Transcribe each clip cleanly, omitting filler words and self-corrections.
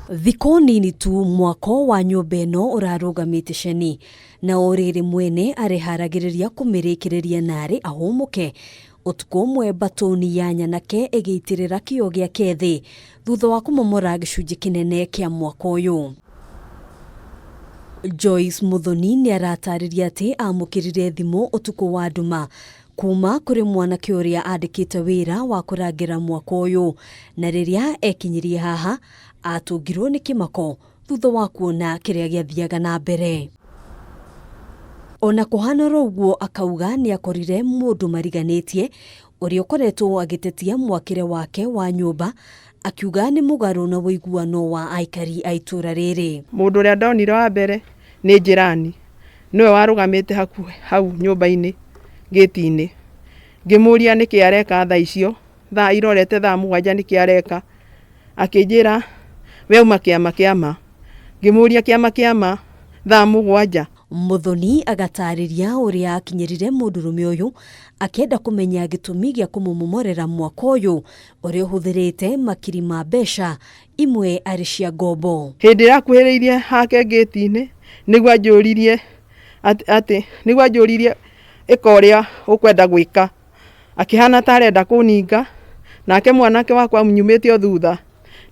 Thiko nini tu mwako wa nyumba ino urarugamite ceni na oriri mwene ariharagiriria kumirikiriria nari ahumuke utuko umwe mbatuni ya nyanake igeitirira kio giake thi thutha wa kumomora gicunji kinene kia mwako uyu. Joyce Muthoni ni aratariria ati amukirire thimu utuko wa nduma kuuma kuri mwanake uria andikite wira wa kurangira mwako uyu na riria ekinyirie haha atungirwo ni kimako thutha wa kuona kiria giathiaga na mbere. Ona kuhana roguo akauga ni akorire mundu mariganitie uria ukoretwo agitetia mwakire wake wa nyumba akiuga ni mugaro na wiguano wa aikari a ituura riri. Mundu uria ndonire wa mbere ni jirani niwe warugamite hau nyumba-ini gate-ini ngimuria niki areka tha icio tha irorete tha 7 niki areka akijira we uma kiama ngimuria kiama tha 7. Muthoni agatariria uria akinyirire mundurume uyu akenda kumenya gitumi gia kumomorerwo mwako uyu uria uhuthirite makiri ma besha imwe ari cia ngombo. Hindi rakuhiririe hake gate-ini niguo anjuririe ati niguo anjuririe ikoria ukwenda gwika akihana tarenda kuninga nake mwanake wakwa mnyumite thutha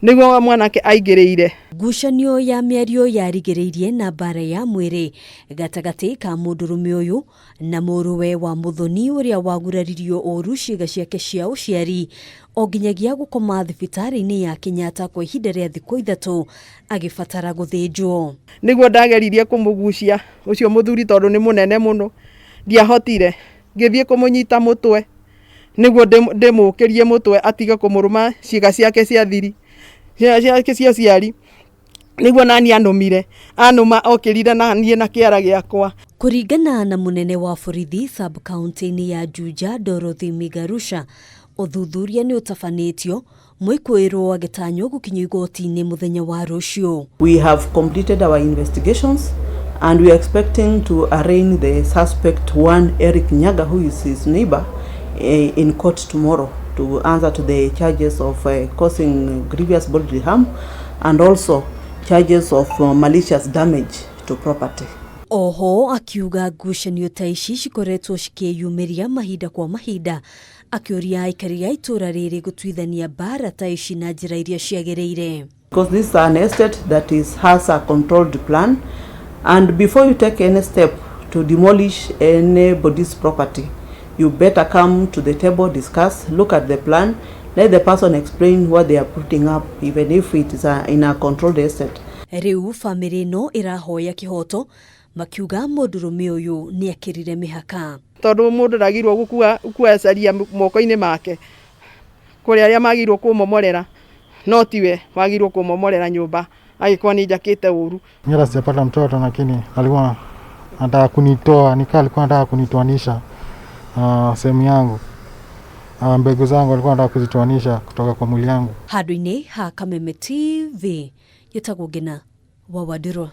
niguo mwanake aingiriire. Ngucanio ya miario yarigiriirie na bara ya mwiri gatagati ka mundurume uyu na muruwe wa Muthoni uria waguraririo oru ciiga ciake cia uciari o nginyagia gukoma thibitari-ini ya Kenyatta kwa ihinda ria thikũ 3 agibatara guthinjwo. Niguo ndageririe kumugucia ucio muthuri tondu ni munene muno ndiahotire ngithie kumunyita mutwe niguo ndimukirie mutwe atiga kumuruma ciiga ciake cia thiri ciake cia ciari niguo nani anumire anuma okirire na nie na kiara giakwa. Kuringana na munene wa borithi sub kaunti-ini ya Juja Dorothy Migarusha uthuthuria ni utafanitio mwikuirwo agitanyo gukinyo igoti-ini muthenya wa rucio. We have completed our investigations and we are expecting to arraign the suspect one irakinyira who is his neighbor in court tomorrow to answer to the charges of causing grievous bodily harm and also charges of malicious damage to property. Oho akiuga ngucanio ta ici cikoretwo cikiyumiria mahinda kwa mahinda akiuria aikari a ituura riri gutwithania bara ta ici na njira iria ciagiriire. Because this is an estate that has a controlled plan, and before you take any step to demolish anybody's property, you better come to the table, discuss, look at the plan, let the person explain what they are putting up, even if it is in a controlled estate. Riu family no irahoya kihoto makiuga mundurume uyu ni akirire mihaka. Tondu mundu ndagirwo gukua caria moko-ini make kuri aria magirwo kumomorera no tiwe wagirwo kumomorera nyumba agikwa ni njakite uru. Mimi sijapata mtoto lakini alikuwa anataka kunitoa, alikuwa anataka kunitoanisha sehemu yangu. Mbegu zangu alikuwa anataka kuzitoanisha kutoka kwa mwili yangu. Handu-ini ha Kameme TV yetagwo Ngina wa Wadirwa.